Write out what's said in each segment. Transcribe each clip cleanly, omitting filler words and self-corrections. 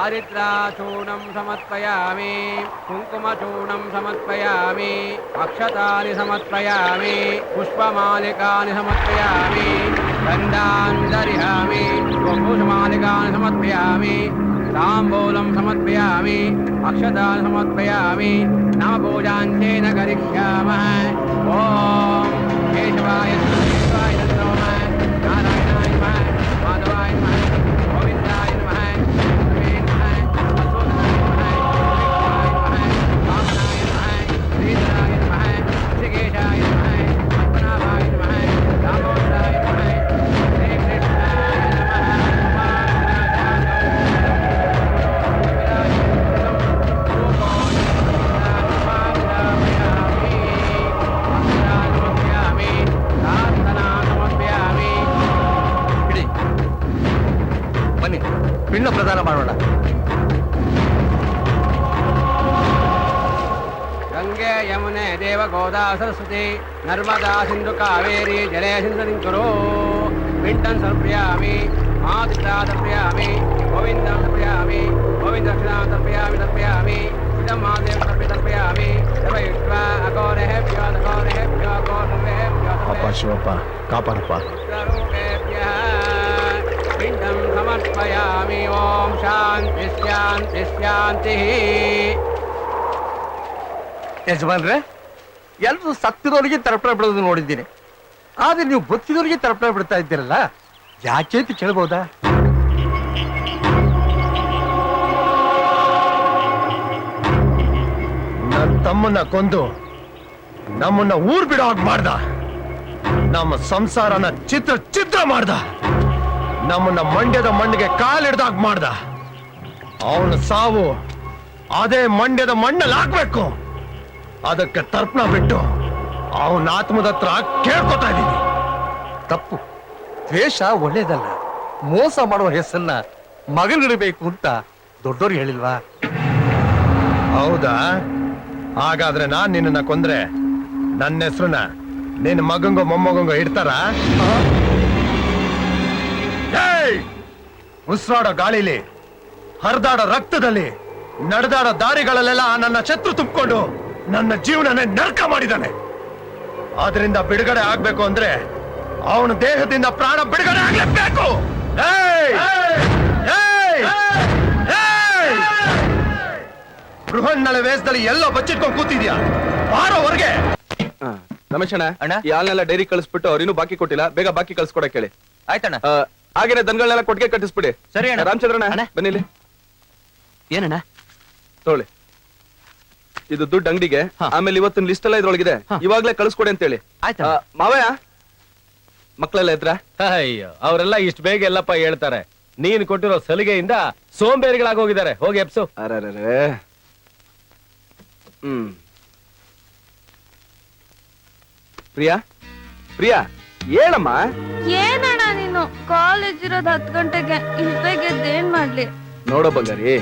हरिद्राचूर्णं समर्पयामि कुङ्कुमचूर्णं समर्पयामि अक्षतानि समर्पयामि पुष्पमालिकानि समर्पयामि गन्धान् दर्शयामि पुष्पमालिकानि समर्पयामि ताम्बूलं समर्पयामि अक्षतानि समर्पयामि नामपूजाञ्चेन करिष्यामः ॐ केशवाय केशवाय नमः नारायणाय नमः माधवाय नमः गोविन्दाय नमः हरे नमः मधुसूदनाय नमः वामनाय नमः श्रीधराय नमः ऋषिकेशाय नमः पद्मनाभाय नमः दामोदराय नमः श्री कृष्णाय ಬನ್ನಿ ಪಿಂಡ ಪ್ರದಾನ ಮಾಡೋಣ. ಗಂಗೆ ಯಮುನೆ ದೇವ ಗೋದಾ ಸರಸ್ವತಿ ನರ್ಮದಾ ಸಿಂಧು ಕಾವೇರಿ ಜಲೇ ಸಿಂಧು ಕುರು ಪಿಂಡಂ ಸಮರ್ಪಯಾಮಿ ಮಾತೃತಾ ತರ್ಪಯಾಮಿ ಗೋವಿಂದಂ ತರ್ಪಯಾಮಿ ಗೋವಿಂದ ದಕ್ಷಿಣಾಂ ತರ್ಪಯಾಮಿ ಇದಂ ಮಾದೇವ ತರ್ಪಯಾಮಿ ಸರ್ವಯುಕ್ತ್ವಾ ಅಘೋರೇಭ್ಯೋ ಅಘೋರೇಭ್ಯೋ ಅಘೋರೇಭ್ಯೋ ಅಪ್ಪ ಶಿವಪ್ಪ ಕಾಪಾಡಪ್ಪ. ಪಿಂಡಂ ಸಮರ್ಪಯಾಮಿ ಓಂ ಶಾಂತಿ ಶಾಂತಿ ಶಾಂತಿ. ಯಜಮಾನ್ರೆ, ಎಲ್ಲರೂ ಸತ್ತಿರೋರಿಗೆ ತರ್ಪಣೆ ಬಿಡೋದು ನೋಡಿದ್ದೀನಿ, ಆದ್ರೆ ನೀವು ಬದುಕಿದವರಿಗೆ ತರ್ಪಣೆ ಬಿಡ್ತಾ ಇದ್ದೀರಲ್ಲ, ಯಾಕೆ ಅಂತ ಕೇಳ್ಬೋದಾ? ನನ್ನ ತಮ್ಮನ್ನ ಕೊಂದು ನಮ್ಮನ್ನ ಊರ್ ಬಿಡೋ ಹಾಗೆ ಮಾಡ್ದ, ನಮ್ಮ ಸಂಸಾರನ ಚಿತ್ರ ಮಾಡ್ದ, ನಮ್ಮನ್ನ ಮಂಡ್ಯದ ಮಣ್ಣಿಗೆ ಕಾಲಿಡ್ದಾಗ ಮಾಡ್ದ. ಅವನ ಸಾವು ಅದೇ ಮಂಡ್ಯದ ಮಣ್ಣಲ್ಲಿ ಹಾಕ್ಬೇಕು. ಅದಕ್ಕೆ ತರ್ಪಣ ಬಿಟ್ಟು ಅವನ ಆತ್ಮದ ಹತ್ರ ಕೇಳ್ಕೊತಾ ಇದ್ದೀನಿ. ತಪ್ಪು, ದ್ವೇಷ ಒಳ್ಳೇದಲ್ಲ. ಮೋಸ ಮಾಡುವ ಹೆಸರನ್ನ ಮಗನಿಡಬೇಕು ಅಂತ ದೊಡ್ಡೋರು ಹೇಳಿಲ್ವಾ? ಹೌದಾ? ಹಾಗಾದ್ರೆ ನಾನ್ ನಿನ್ನ ಕೊಂದ್ರೆ ನನ್ನ ಹೆಸರನ್ನ ನಿನ್ನ ಮಗಂಗೋ ಮೊಮ್ಮಗಂಗೋ ಇಡ್ತಾರ? ಉಸಿರಾಡೋ ಗಾಳಿಲಿ, ಹರಿದಾಡೋ ರಕ್ತದಲ್ಲಿ, ನಡೆದಾಡೋ ದಾರಿಗಳಲ್ಲೆಲ್ಲ ನನ್ನ ಶತ್ರು ತುಂಬಿಕೊಂಡು ನನ್ನ ಜೀವನನೇ ನರಕ ಮಾಡಿದ್ದಾನೆ. ಆದ್ರಿಂದ ಬಿಡುಗಡೆ ಆಗ್ಬೇಕು ಅಂದ್ರೆ ಅವನ ದೇಹದಿಂದ ಪ್ರಾಣ ಬಿಡುಗಡೆ ಆಗ್ಲೇಬೇಕು. ಬೃಹನ್ನಳ ವೇಷದಲ್ಲಿ ಎಲ್ಲೋ ಬಚ್ಚಿಟ್ಕೊಂಡು ಕೂತಿದ್ಯಾ, ಬಾರೋವರೆಗೆ. ರಮೇಶ್ ಅಣ್ಣ, ಈ ಹಾಲ್ನೆಲ್ಲ ಡೈರಿ ಕಳಿಸ್ಬಿಟ್ಟು ಅವ್ರು ಇನ್ನೂ ಬಾಕಿ ಕೊಟ್ಟಿಲ್ಲ, ಬೇಗ ಬಾಕಿ ಕಳ್ಸ್ಕೊಡಕ್ ಹೇಳಿ. ಆಯ್ತಣ್ಣ. ಹಾಗೇನೆ ದನಗಳನ್ನೆಲ್ಲ ಕೊಟ್ಟಿಗೆ ಕಟ್ಟಿಸ್ಬಿಡಿ. ಸರಿ ಅಣ್ಣ. ರಾಮಚಂದ್ರಣ್ಣ ಬನ್ನಿಲಿ. ಏನಣ್ಣ? ತಗೊಳ್ಳಿ, ಇದು ದುಡ್ಡು ಅಂಗಡಿಗೆ. ಆಮೇಲೆ ಇವತ್ತಿನ ಲಿಸ್ಟ್ ಎಲ್ಲ ಇದ್ರೊಳಗಿದೆ, ಇವಾಗ್ಲೇ ಕಳಿಸ್ಕೊಡಿ ಅಂತ ಹೇಳಿ. ಮಾವಯ್ಯ, ಮಕ್ಕಳೆಲ್ಲ ಇದ್ರ? ಅಯ್ಯೋ, ಅವರೆಲ್ಲ ಇಷ್ಟು ಬೇಗ ಎಲ್ಲಪ್ಪ ಹೇಳ್ತಾರೆ. ನೀನ್ ಕೊಟ್ಟಿರೋ ಸಲಿಗೆಯಿಂದ ಸೋಂಬೇರಿಗಳಾಗೋಗಿದ್ದಾರೆ. ಹೋಗಿ ಎಪ್ಸು. ಅರೇ ಪ್ರಿಯಾ, ಪ್ರಿಯಾ ಹೇಳಮ್ಮ. ಏನಣ್ಣ ನೀನು? ಕಾಲೇಜ್ ಇರೋದು 10 ಗಂಟೆಗೆ, ಇಷ್ಟ ಬೇಗ ಏನ್ ಮಾಡ್ಲಿ? ನೋಡೋ ಬಂಗಾರಿ,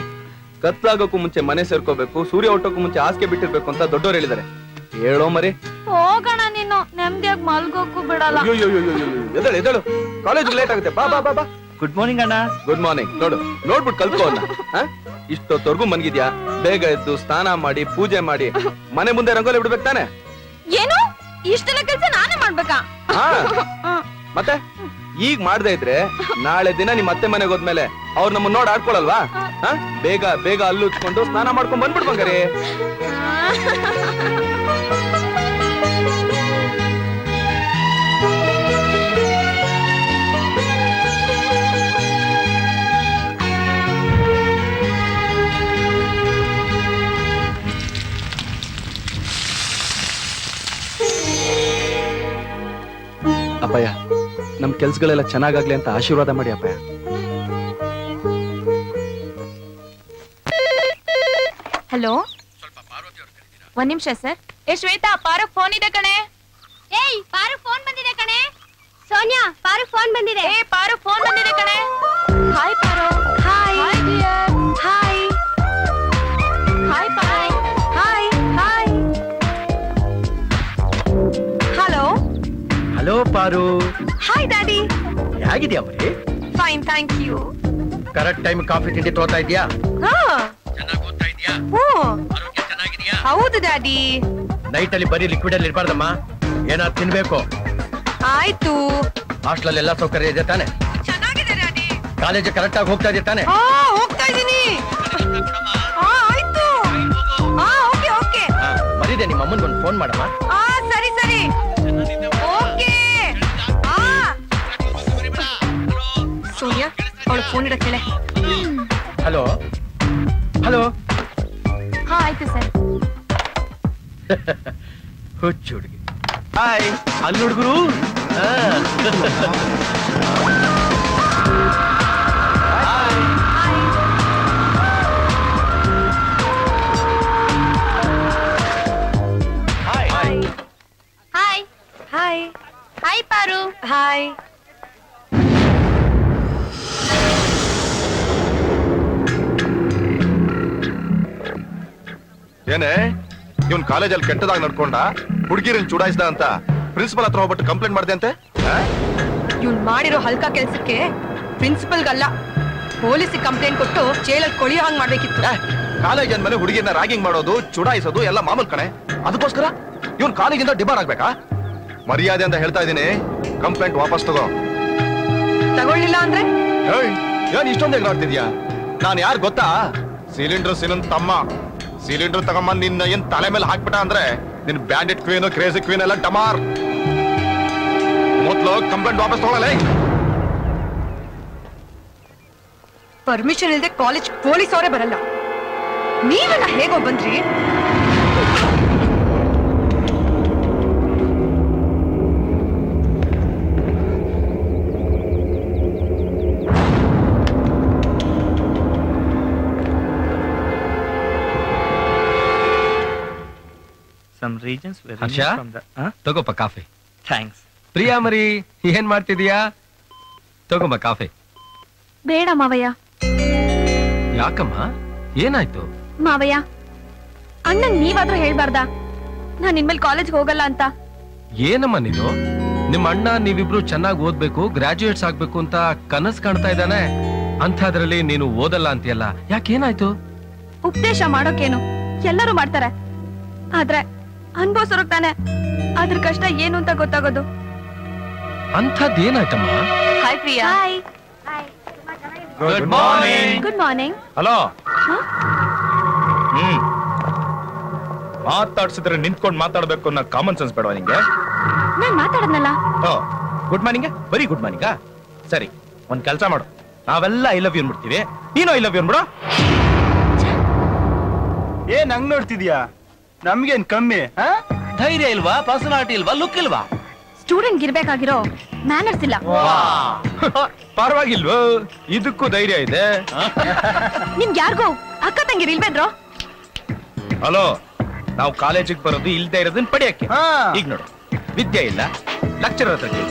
ಕತ್ಲಾಗೋಕ್ಕೂ ಮುಂಚೆ ಮನೆ ಸೇರ್ಕೋಬೇಕು, ಸೂರ್ಯ ಹುಟ್ಟೋಕ್ಕೂ ಮುಂಚೆ ಹಾಸಿಗೆ ಬಿಟ್ಟಿರ್ಬೇಕು ಅಂತ ದೊಡ್ಡೋರು ಹೇಳಿದ್ದಾರೆ. ಹೇಳೋ ಮರಿ. ಹೋಗೋಣ, ನೀನು ನೆಮ್ಮದಿಯಾಗಿ ಮಲ್ಗೋಕ್ಕೂ ಬಿಡಲ್ಲ. ಎದಳು ಎದಳು, ಕಾಲೇಜ್ ಲೇಟ್ ಆಗುತ್ತೆ. ಬಾ ಬಾ ಬಾ ಬಾ. ಗುಡ್ ಮಾರ್ನಿಂಗ್ ಅಣ್ಣ. Good morning. ನೋಡ್ಬಿಟ್ಟು ಕಲ್ತ್ಕೋ ಅನ್ನ. ಇಷ್ಟೊತ್ತವರೆಗೂ ಮನ್ಗಿದ್ಯಾ? ಬೇಗ ಎದ್ದು ಸ್ನಾನ ಮಾಡಿ ಪೂಜೆ ಮಾಡಿ ಮನೆ ಮುಂದೆ ರಂಗೋಲಿ ಬಿಡ್ಬೇಕು ತಾನೆ? ಏನು ಇಷ್ಟೆಲ್ಲ ಕೆಲಸ ನಾನೇ ಮಾಡ್ಬೇಕಾ? ಮತ್ತೆ ಈಗ ಮಾಡ್ದೆ ಇದ್ರೆ ನಾಳೆ ದಿನ ನಿಮ್ ಅತ್ತೆ ಮನೆಗೆ ಹೋದ್ಮೇಲೆ ಅವ್ರು ನಮ್ಮನ್ನ ನೋಡ್ ಆಡ್ಕೊಳಲ್ವಾ? ಬೇಗ ಬೇಗ ಅಲ್ಲು ಉಚ್ಕೊಂಡು ಸ್ನಾನ ಮಾಡ್ಕೊಂಡ್ ಬಂದ್ಬಿಡ್ ಬಂಗಾರಿ. ಅಪ್ಪಯ್ಯ, ನಮ್ ಕೆಲ್ಸಗಳೆಲ್ಲ ಚೆನ್ನಾಗಾಗ್ಲಿ ಅಂತ ಆಶೀರ್ವಾದ ಮಾಡಿ ಅಪ್ಪಯ್ಯ. ಹಲೋ, ಒಂದ್ ನಿಮಿಷ ಸರ್. ಶ್ವೇತಾ, ಪಾರಕ್ ಫೋನ್ ಇದೆ ಕಣೆ. ಏಯ್, ಪಾರಕ್ ಫೋನ್ ಬಂದಿದೆ ಕಣೆ. ಸೋನಿಯಾ, ಪಾರಕ್ ಫೋನ್ ಬಂದಿದೆ. ಪಾರಕ್ ಫೋನ್ ಬಂದಿದೆ ಕಣೆ. Hi Paru. Hi dear. Hi hi Paru. Hi hi. Hello. Hello Paru. Hi daddy. ಹೇಗಿದ್ಯಾ ಮರಿ? Fine, thank you. Correct time coffee ತಿಂಡಿ ತೋತಾ ಇದೀಯಾ? ಹಾ ಚೆನ್ನಾಗಿ ಓದ್ತಾ ಇದೀಯಾ? ಹ್ಞೂ ಚೆನ್ನಾಗಿದೀಯಾ? ಹೌದು ಡ್ಯಾಡಿ. ನೈಟ್ ಅಲ್ಲಿ ಬರೀ ಲಿಕ್ವಿಡ್ ಅಲ್ಲಿ ಇರ್ಬಾರ್ದಮ್ಮ, ಏನಾದ್ರು ತಿನ್ಬೇಕು. ಆಯ್ತು. ಹಾಸ್ಟೆಲ್ ಎಲ್ಲ ಸೌಕರ್ಯ ಇದೆ ತಾನೆ? ಚೆನ್ನಾಗಿದೆ ಡ್ಯಾಡಿ. ಕಾಲೇಜ್ ಕರೆಕ್ಟ್ ಆಗಿ ಹೋಗ್ತಾ ಇದೆ ತಾನೆ? ಹಾ ಹೋಗ್ತಾ ಇದೀನಿ. ಹಾ ಆಯ್ತು. ಹಾ ಓಕೆ ಓಕೆ. ಮರಿದೆ ನಿಮ್ಮ ಅಮ್ಮನ್ ಒಂದು ಫೋನ್ ಮಾಡಮ್ಮ. ಹಾ ಸರಿ ಸರಿ ಓಕೆ. ಹಾ ಸೋನಿಯಾ ಅವಳು ಫೋನ್ ಇಡಕ್ಕೆ ಹೇಳೆ. Hello hello. ಹಾ ಆಯ್ತು ಸರ್. ಹುಚ್ಚು ಹುಡುಗಿ. ಹಾಯ್. ಅಲ್ಲಿ ಹುಡುಗರು. Hi hi hi Paru. Hi. ಏನೇ ಇವನ್ ಕಾಲೇಜಲ್ಲಿ ಕೆಟ್ಟದಾಗ ನಡ್ಕೊಂಡ, ಹುಡುಗಿರನ್ ಚುಡಾಯಿಸ್ದ ಅಂತ ಪ್ರಿನ್ಸಿಪಲ್ ಹತ್ರ ಹೋಗ್ಬಿಟ್ಟು ಕಂಪ್ಲೇಂಟ್ ಮಾಡ್ದೆ ಅಂತೆ. ಇವ್ನ್ ಮಾಡಿರೋ ಹಲ್ಕ ಕೆಲ್ಸಕ್ಕೆ ಪ್ರಿನ್ಸಿಪಲ್ಗಲ್ಲ ಪೊಲೀಸ್ ಕಂಪ್ಲೇಂಟ್ ಕೊಟ್ಟು ಜೈಲಲ್ಲಿ ಕೊಳಿಯೋ ಹಂಗ್ ಮಾಡ್ಬೇಕಿತ್ತು. ಕಾಲೇಜ್ ಅಂದ್ಮೇಲೆ ಹುಡುಗಿಯನ್ನ ರ್ಯಾಗಿಂಗ್ ಮಾಡೋದು, ಚುಡಾಯಿಸೋದು ಎಲ್ಲ ಮಾಮೂಲ್ ಕಣೆ. ಅದಕ್ಕೋಸ್ಕರ ಇವನ್ ಕಾಲೇಜಿಂದ ಡಿಬಾರ್ ಆಗ್ಬೇಕಾ? ಮರ್ಯಾದೆ ಅಂತ ಹೇಳ್ತಾ ಇದೀನಿ, ಕಂಪ್ಲೇಂಟ್ ವಾಪಸ್ ತಗೋ. ತಗೊಳ್ಳಿಲ್ಲ ಅಂದ್ರೆ ಏಯ್, ಏನ್ ಇಷ್ಟೊಂದು ಎಗರಾಡ್ತಿದ್ಯಾ? ನಾನ್ ಯಾರು ಗೊತ್ತಾ? ಸಿಲಿಂಡರ್ ಸಿನನ್ ತಮ್ಮ. ಸಿಲಿಂಡರ್ ತಗೊಂಬಂದ್ ನಿನ್ನ ಏನ್ ತಲೆ ಮೇಲೆ ಹಾಕ್ಬಿಟ್ಟ ಅಂದ್ರೆ ನಿನ್ ಬ್ಯಾಂಡೆಡ್ ಕ್ವೀನ್, ಕ್ರೇಜಿ ಕ್ವೀನ್ ಎಲ್ಲ ಡಮಾರ್. ಮೊದ್ಲು ಕಂಪ್ಲೇಂಟ್ ವಾಪಸ್ ತಗೊಳ್ಳಲೇ. ಪರ್ಮಿಷನ್ ಇಲ್ದೆ ಕಾಲೇಜ್ ಪೊಲೀಸ್ ಅವರೇ ಬರಲ್ಲ. ನೀವೆಲ್ಲ ಹೇಗೋ ಬಂದ್ರಿ? Some regions were Harsha removed from the. ತಗೋಪ್ಪ ಕಾಫಿ. Thanks. ಪ್ರಿಯಾ ಮರಿ ಏನ್ ಮಾಡ್ತಿದೀಯಾ? ತಗೋಮ್ಮ ಕಾಫಿ. ಬೇಡ ಮಾವಯ್ಯ. ಯಾಕಮ್ಮ ಏನಾಯ್ತು? ಮಾವಯ್ಯ ಅಣ್ಣಂಗ್ ನೀವಾದ್ರೂ ಹೇಳ್ಬಾರ್ದಾ ನಾನ್ ಇನ್ಮೇಲೆ ಕಾಲೇಜ್ಗೆ ಹೋಗಲ್ಲ ಅಂತ? ಏನಮ್ಮ ನೀನು? ನಿಮ್ಮ ಅಣ್ಣ ನೀವಿಬ್ರು ಚೆನ್ನಾಗಿ ಓದ್ಬೇಕು, ಗ್ರಾಜುಯೇಟ್ಸ್ ಆಗ್ಬೇಕು ಅಂತ ಕನಸು ಕಾಣ್ತಾ ಇದ್ದಾನೆ. ಅಂಥದ್ರಲ್ಲಿ ನೀನು ಓದಲ್ಲ ಅಂತೀಯಲ್ಲ, ಯಾಕೇನಾಯ್ತು? ಉಪದೇಶ ಮಾಡೋಕೇನು ಎಲ್ಲರೂ ಮಾಡ್ತಾರೆ, ಆದ್ರೆ ಅನ್ಭವಿಸೋರ್ಗ್ ತಾನೆ ಅದ್ರ ಕಷ್ಟ ಏನು ಅಂತ ಗೊತ್ತಾಗೋದು. ಅಂಥದ್ದೇನಾಯ್ತಮ್ಮ? Hi Priya. Hi. Good morning. Good morning. Hello. ಮಾತಾಡ್ಸಿದ್ರೆ ನಿಂತ್ಕೊಂಡು ಮಾತಾಡ್ಬೇಕು ಅನ್ನೋ ಕಾಮನ್ ಸೆನ್ಸ್ ಬೇಡವಾ ನಿಂಗೆ? ನಾನ್ ಮಾತಾಡದ್ನಲ್ಲ. Good morning. ಬರೀ ಗುಡ್ ಮಾರ್ನಿಂಗ್. ಸರಿ, ಒಂದ್ ಕೆಲ್ಸ ಮಾಡು, ನಾವೆಲ್ಲ ಐ ಲವ್ ಯು ಅನ್ಬಿಡ್ತೀವಿ, ನೀನು ಐ ಲವ್ ಯು ಅನ್ಬಿಡು. ಏನ್ ಹಂಗ್ ನೋಡ್ತಿದ್ಯಾ? ನಮ್ಗೇನ್ ಕಮ್ಮಿ? ಧೈರ್ಯ ಇಲ್ವಾ? ಪರ್ಸನಾಲಿಟಿ ಇಲ್ವಾ? ಲುಕ್ ಇಲ್ವಾ? ಸ್ಟೂಡೆಂಟ್ ಗಿರ್ಬೇಕಾಗಿರೋ ಮ್ಯಾನರ್ಸ್ ಇಲ್ಲ. ಪರವಾಗಿಲ್ವೋ, ಇದಕ್ಕೂ ಧೈರ್ಯ ಇದೆ. ನಿಮ್ಗೆ ಯಾರಿಗೂ ಅಕ್ಕ ತಂಗಿರ್ ಇಲ್ಬೇಡ್ರೋ? ಹಲೋ, ನಾವು ಕಾಲೇಜಿಗೆ ಬರೋದು ಇಲ್ದೇ ಇರೋದನ್ನ ಪಡೆಯಕ್ಕೆ. ಈಗ ನೋಡು, ವಿದ್ಯೆ ಇಲ್ಲ, ಲೆಕ್ಚರರ್ ಹತ್ರ ಕೇಳಿ,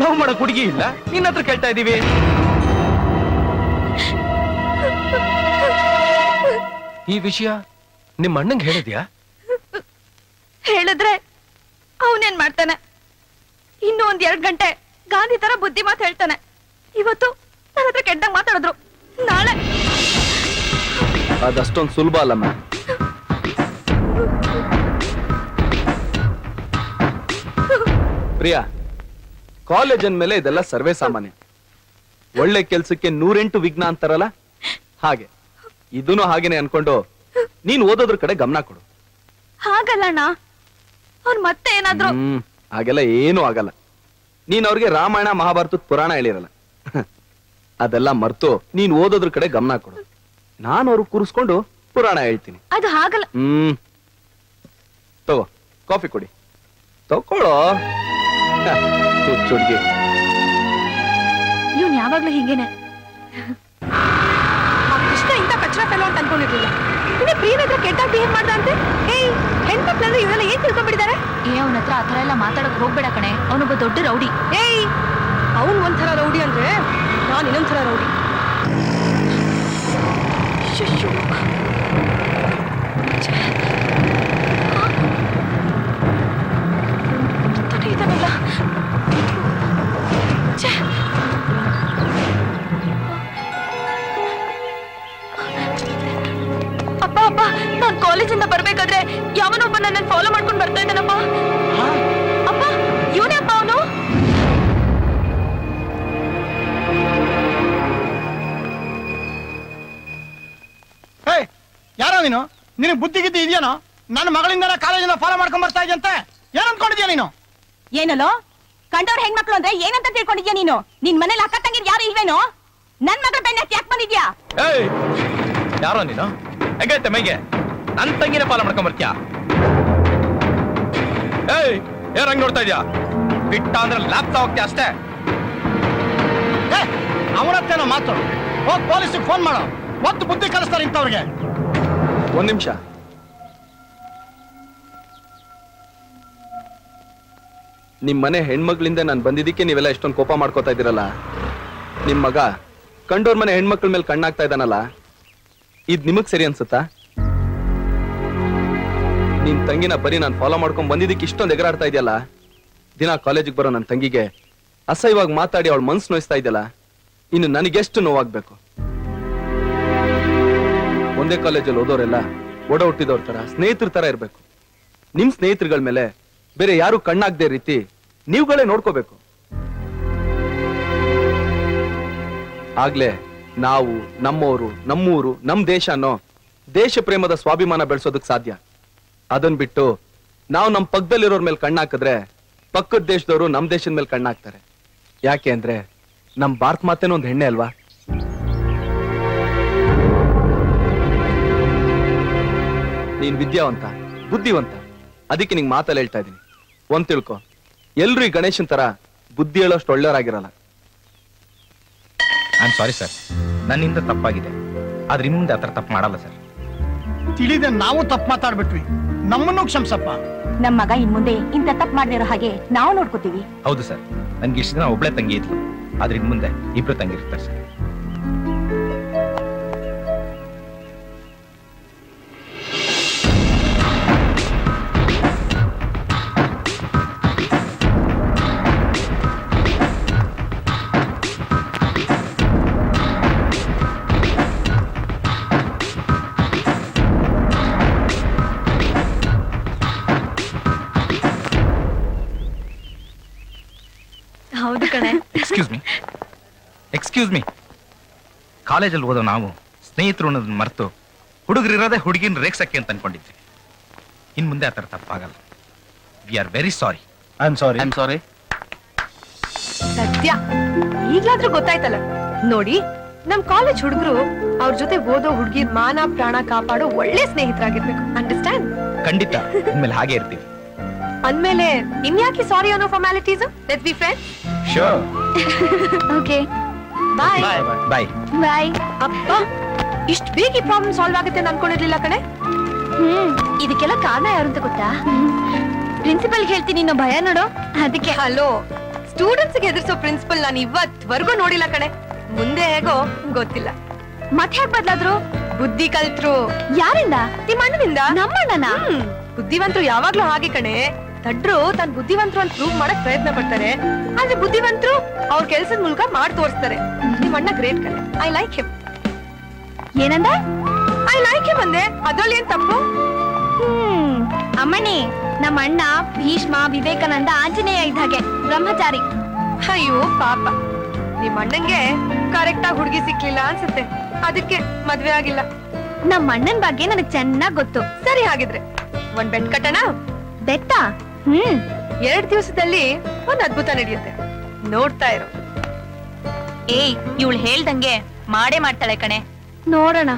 ನಾವು ಮಾಡಕ್ ಹುಡುಗಿ ಇಲ್ಲ, ನಿನ್ನ ಹತ್ರ ಕೇಳ್ತಾ ಇದೀವಿ. ಈ ವಿಷಯ ನಿಮ್ಮ ಅಣ್ಣಂಗೆ ಹೇಳಿದ್ಯಾ? ಹೇಳಿದ್ರೆ ಅವನೇನ್ ಮಾಡ್ತಾನೆ? ಇನ್ನು ಒಂದ್ 2 ಗಂಟೆ ಗಾಂಧಿ ತರ ಬುದ್ಧಿ ಮಾತು ಹೇಳ್ತಾನೆ. ಇವತ್ತು ನನ್ನ ಹತ್ರ ಕೆಟ್ಟದಾಗ ಮಾತಾಡಿದ್ರು, ನಾಳೆ ಅದಷ್ಟೊಂದು ಸುಲಭ ಅಲ್ಲ ಮ್ಯಾಮ್. ಪ್ರಿಯಾ, ಕಾಲೇಜ್ ಅಂದ್ಮೇಲೆ ಇದೆಲ್ಲ ಸರ್ವೇ ಸಾಮಾನ್ಯ. ಒಳ್ಳೆ ಕೆಲ್ಸಕ್ಕೆ 108 ವಿಘ್ನ ಅಂತಾರಲ್ಲ, ಹಾಗೆ ಇದನ್ನು ಹಾಗೇನೆ ಅನ್ಕೊಂಡು ನೀನ್ ಓದೋದ್ರ ಕಡೆ ಗಮನ ಕೊಡು. ಹಾಗಲ್ಲಣ್ಣ, ಅವ್ನ್ ಮತ್ತೆ ಏನಾದ್ರು ಹಾಗೆಲ್ಲ ಏನೂ ಆಗಲ್ಲ. ನೀನ್ ಅವ್ರಿಗೆ ರಾಮಾಯಣ ಮಹಾಭಾರತದ ಪುರಾಣ ಹೇಳಿರಲ್ಲ, ಅದೆಲ್ಲ ಮರ್ತು ನೀನ್ ಓದೋದ್ರ ಕಡೆ ಗಮನ ಕೊಡು. ನಾನು ಅವ್ರಿಗೆ ಕೂರಿಸ್ಕೊಂಡು ಪುರಾಣ ಹೇಳ್ತೀನಿ. ಅದು ಹಾಗಲ್ಲ. ತಗೋ ಕಾಫಿ ಕೊಡಿ, ತಗೊಳ್ಳೋ. ಹುಡುಗಿ, ಇವ್ನ್ ಯಾವಾಗ್ಲೂ ಹೀಗೇನೆ. ಕೃಷ್ಣ ಇಂತ ಕಚ್ಚರ ಫೆಲೋ ಅಂತ ಅನ್ಕೊಂಡಿರ್ಲಿಲ್ಲ. ಇನ್ನು ಪ್ರಿಯನ ಹತ್ರ ಕೆಟ್ಟಾಗಿ ಬಿಹೇವ್ ಮಾಡ್ದ ಅಂತೆ. ಏಯ್, ಹೆಣ್ಮಕ್ಳಂದ್ರೆ ಇವರೆಲ್ಲ ಏನ್ ತಿಳ್ಕೊಂಡ್ಬಿಟ್ಟಿದ್ದಾರೆ? ಅವನ ಹತ್ರ ಆತರ ಎಲ್ಲ ಮಾತಾಡಕ್ ಹೋಗ್ಬೇಡ ಕಣೆ, ಅವನೊಬ್ಬ ದೊಡ್ಡ ರೌಡಿ. ಏಯ್, ಅವನ್ ಒಂಥರ ರೌಡಿ ಅಂದ್ರೆ ನಾನ್ ಇನ್ನೊಂಥರ ರೌಡಿ. ಇದನ್ನೆಲ್ಲ ನೀನು? ನಿನಗೆ ಬುದ್ಧಿ ಗಿದ್ದಿ ಇದೆಯೇನೋ? ನನ್ನ ಮಗಳಿಂದ ಕಾಲೇಜಿಂದ ಫಾಲೋ ಮಾಡ್ಕೊಂಡ್ ಬರ್ತಾ ಇದೆಯಂತೆ. ಏನ್ ಅನ್ಕೊಂಡಿದ್ಯಾ ನೀನು? ಏನಲ್ಲೋ ಕಂಡವ್ರ ಹೆಣ್ಮಕ್ಳು ಅಂದ್ರೆ ಏನಂತ ತಿಳ್ಕೊಂಡಿದ್ಯಾ ನೀನು? ನಿನ್ ಮನೇಲಿ ಅಕ್ಕ ತಂಗಿರ್ ಯಾರು ಇಲ್ವೇನೋ? ನನ್ ಮಗಳ ಬೆನ್ನ ಯಾಕೆ ಬಂದಿದ್ಯಾ? ಏಯ್ ಯಾರೋ ನೀನು? ಹೆಂಗೈತೆ ಮೈಗೆ? ನನ್ ತಂಗಿನ ಫಾಲೋ ಮಾಡ್ಕೊಂಡ್ ಬರ್ತೀಯಾ? ಏಯ್ ಯಾರು ಹಂಗ್ ನೋಡ್ತಾ ಇದ್ಯಾ? ಬಿಟ್ಟ ಅಂದ್ರೆ ಲ್ಯಾಪ್ತಾ ಹೋಗ್ತೀಯ ಅಷ್ಟೇ. ಅವನತ್ತೇನೋ ಮಾತು. ಹೋಗ್ ಪೊಲೀಸಿಗೆ ಫೋನ್ ಮಾಡೋ. ಒತ್ತು ಬುದ್ಧಿ ಕಲಿಸ್ತಾರೆ ಇಂಥವ್ರಿಗೆ. ಒಂದ್ ನಿಮಿಷ. ನಿಮ್ ಮನೆ ಹೆಣ್ಮಕ್ಳಿಂದ ನಾನು ಬಂದಿದ್ದಕ್ಕೆ ನೀವೆಲ್ಲ ಎಷ್ಟೊಂದು ಕೋಪ ಮಾಡ್ಕೋತಾ ಇದ್ದೀರಲ್ಲ. ನಿಮ್ ಮಗ ಕಂಡೋರ್ ಮನೆ ಹೆಣ್ಮಕ್ಳ ಮೇಲೆ ಕಣ್ಣಾಗ್ತಾ ಇದ್ದಾನಲ್ಲ, ಇದ್ ನಿಮಗ್ ಸರಿ ಅನ್ಸುತ್ತಾ? ನಿನ್ ತಂಗಿನ ಬರೀ ನಾನು ಫಾಲೋ ಮಾಡ್ಕೊಂಡ್ ಬಂದಿದ್ದಕ್ಕೆ ಇಷ್ಟೊಂದು ಎಗರಾಡ್ತಾ ಇದೆಯಲ್ಲ. ದಿನ ಕಾಲೇಜಿಗೆ ಬರೋ ನನ್ನ ತಂಗಿಗೆ ಅಸಹ್ಯವಾಗಿ ಮಾತಾಡಿ ಅವಳ ಮನ್ಸು ನೋಯಿಸ್ತಾ ಇದೆಯಲ್ಲ, ಇನ್ನು ನನಗೆಷ್ಟು ನೋವಾಗ್ಬೇಕು? ಒಂದೇ ಕಾಲೇಜಲ್ಲಿ ಓದೋರೆಲ್ಲ ಒಡ ಹುಟ್ಟಿದವ್ರ ತರ ಸ್ನೇಹಿತರ ತರ ಇರ್ಬೇಕು. ನಿಮ್ ಸ್ನೇಹಿತರುಗಳ ಮೇಲೆ ಬೇರೆ ಯಾರು ಕಣ್ಣಾಗದೆ ರೀತಿ ನೀವುಗಳೇ ನೋಡ್ಕೋಬೇಕು. ಆಗ್ಲೇ ನಾವು ನಮ್ಮವರು, ನಮ್ಮೂರು, ನಮ್ ದೇಶ ಅನ್ನೋ ದೇಶ ಪ್ರೇಮದ ಸ್ವಾಭಿಮಾನ ಬೆಳೆಸೋದಕ್ ಸಾಧ್ಯ. ಅದನ್ ಬಿಟ್ಟು ನಾವು ನಮ್ ಪಕ್ಕದಲ್ಲಿರೋರ್ ಮೇಲೆ ಕಣ್ಣಾಕಿದ್ರೆ ಪಕ್ಕದ ದೇಶದವರು ನಮ್ ದೇಶದ ಮೇಲೆ ಕಣ್ಣಾಕ್ತಾರೆ. ಯಾಕೆ ಅಂದ್ರೆ ನಮ್ ಭಾರತ ಮಾತೇನೋ ಒಂದು ಹೆಣ್ಣೆ ಅಲ್ವಾ? ನೀನ್ ವಿದ್ಯಾವಂತ, ಬುದ್ಧಿವಂತ, ಅದಕ್ಕೆ ನಿಂಗೆ ಮಾತಲ್ಲಿ ಹೇಳ್ತಾ ಇದೀನಿ. ಒಂದ್ ತಿಳ್ಕೊ, ಎಲ್ರು ಈ ಗಣೇಶನ್ ತರ ಬುದ್ಧಿ ಹೇಳೋಷ್ಟು ಒಳ್ಳೆಯವರಾಗಿರಲ್ಲ. ಐ ಆಮ್ ಸಾರಿ ಸರ್, ನನ್ನಿಂದ ತಪ್ಪಾಗಿದೆ. ಆದ್ರೆ ಇನ್ನು ಮುಂದೆ ಆ ಥರ ತಪ್ಪು ಮಾಡಲ್ಲ ಸರ್. ತಿಳಿದೆ ನಾವು ತಪ್ಪು ಮಾತಾಡ್ಬಿಟ್ವಿ. ನಮ್ಮನ್ನು ಕ್ಷಮಿಸಪ್ಪ. ನಮ್ ಮಗ ಇನ್ ಮುಂದೆ ಇಂತ ತಪ್ಪು ಮಾಡದಿರೋ ಹಾಗೆ ನಾವು ನೋಡ್ಕೋತೀವಿ. ಹೌದು ಸರ್, ನನ್ಗೆ ಇಷ್ಟು ದಿನ ಒಬ್ಳೆ ತಂಗಿ ಇದ್ಲು, ಆದ್ರೆ ಇನ್ನು ಮುಂದೆ ಇಬ್ರು ತಂಗಿ ಇರ್ತಾರೆ ಸರ್. ಹೌದು ಕಣೆ. Excuse me. ಕಾಲೇಜಲ್ಲಿ ಓದೋ ನಾವು ಸ್ನೇಹಿತರು ಅನ್ನೋದನ್ನ ಮರೆತು ಹುಡುಗರಿರೋದೇ ಹುಡುಗಿನ ರೇಗ್ಸಕ್ಕೆ ಅಂತ ಅನ್ಕೊಂಡಿದ್ವಿ. ಇನ್ ಮುಂದೆ ಆ ಥರ ತಪ್ಪಾಗಲ್ಲ. We are very sorry. I am sorry. Sorry. Sathya, ಈಗ್ಲಾದ್ರೂ ಗೊತ್ತಾಯ್ತಲ್ಲ. ನೋಡಿ, ನಮ್ ಕಾಲೇಜ್ ಹುಡುಗರು ಅವ್ರ ಜೊತೆ ಓದೋ ಹುಡುಗಿರ್ ಮಾನ ಪ್ರಾಣ ಕಾಪಾಡೋ ಒಳ್ಳೆ ಸ್ನೇಹಿತರಾಗಿರ್ಬೇಕು. ಅಂಡರ್ಸ್ಟ್ಯಾಂಡ್? ಖಂಡಿತ ಇನ್ಮೇಲೆ ಹಾಗೆ ಇರ್ತೀವಿ. ಅಂದ್ಮೇಲೆ ಇನ್ಯಾಕೆ ಸಾರಿ ಅನ್ನೋ formalities? Let's be friends. Sure. Okay bye. Bye. Bye. ಅಪ್ಪ, ಇಷ್ಟ್ ಬೇಗ ಈ ಪ್ರಾಬ್ಲಮ್ ಸಾಲ್ವ್ ಆಗುತ್ತೆ ಅಂತ ಅನ್ಕೊಂಡಿರ್ಲಿಲ್ಲ ಕಣೆ. ಇದಕ್ಕೆಲ್ಲ ಕಾರಣ ಯಾರು ಅಂತ ಗೊತ್ತಾ? ಪ್ರಿನ್ಸಿಪಲ್ ಹೇಳ್ತೀನಿ ಅನ್ನೋ ಭಯ ನೋಡು, ಅದಕ್ಕೆ. ಹಲೋ, ಸ್ಟೂಡೆಂಟ್ಸ್ ಗೆ ಎದುರಿಸೋ ಪ್ರಿನ್ಸಿಪಲ್ ನಾನು ಇವತ್ವರೆಗೂ ನೋಡಿಲ್ಲ ಕಣೆ. ಮುಂದೆ ಹೇಗೋ ಗೊತ್ತಿಲ್ಲ. ಮತ್ತೆ ಯಾಕೆ ಬದ್ಲಾದ್ರು? ಬುದ್ಧಿ ಕಲ್ತ್ರು. ಯಾರಿಂದ? ನಿಮ್ಮ ಅಣ್ಣನಿಂದ. ನಮ್ಮಣ್ಣನ? ಬುದ್ಧಿವಂತರು ಯಾವಾಗ್ಲೂ ಹಾಗೆ ಕಣೆ. ತಡ್ರು ತನ್ ಬುದ್ಧಿವಂತರು ಅಂತ ಪ್ರೂವ್ ಮಾಡಕ್ ಪ್ರಯತ್ನ ಪಡ್ತಾರೆ, ಆದ್ರೆ ಬುದ್ಧಿವಂತರು ಅವ್ರ ಕೆಲ್ಸದ ಮೂಲಕ ಮಾಡಿ ತೋರಿಸ್ತಾರೆ. ನಿಮ್ಮ ಅಣ್ಣ ಗ್ರೇಟ್ ಕಣೆ. I like him. ಏನಂದ? ಐ ಲೈಕ್ ಹಿಮ್ ಅಂದೆ, ಅದ್ರಲ್ಲಿ ಏನ್ ತಪ್ಪು? ಅಮ್ಮಣ್ಣಿ, ನಮ್ಮ ಅಣ್ಣ ಭೀಷ್ಮ, ವಿವೇಕಾನಂದ, ಆಂಜನೇಯ ಇದ್ದಾಗೆ ಬ್ರಹ್ಮಚಾರಿ. ಅಯ್ಯೋ ಪಾಪ, ನಿಮ್ಮ ಅಣ್ಣಂಗೆ ಕರೆಕ್ಟ್ ಆಗಿ ಹುಡುಗಿ ಸಿಕ್ಲಿಲ್ಲ ಅನ್ಸುತ್ತೆ, ಅದಕ್ಕೆ ಮದ್ವೆ ಆಗಿಲ್ಲ. ನಮ್ಮ ಅಣ್ಣನ್ ಬಗ್ಗೆ ನನಗೆ ಚೆನ್ನಾಗ್ ಗೊತ್ತು. ಸರಿ, ಹಾಗಿದ್ರೆ ಒಂದ್ ಬೆಟ್ ಕಟ್ಟಣ. ಬೆಟ್ಟ? 2 ದಿವಸದಲ್ಲಿ ಒಂದ್ ಅದ್ಭುತ ನಡೆಯುತ್ತೆ, ನೋಡ್ತಾ ಇರೋ. ಏಯ್, ಇವಳು ಹೇಳ್ದಂಗೆ ಮಾಡೇ ಮಾಡ್ತಾಳೆ ಕಣೆ. ನೋಡೋಣ.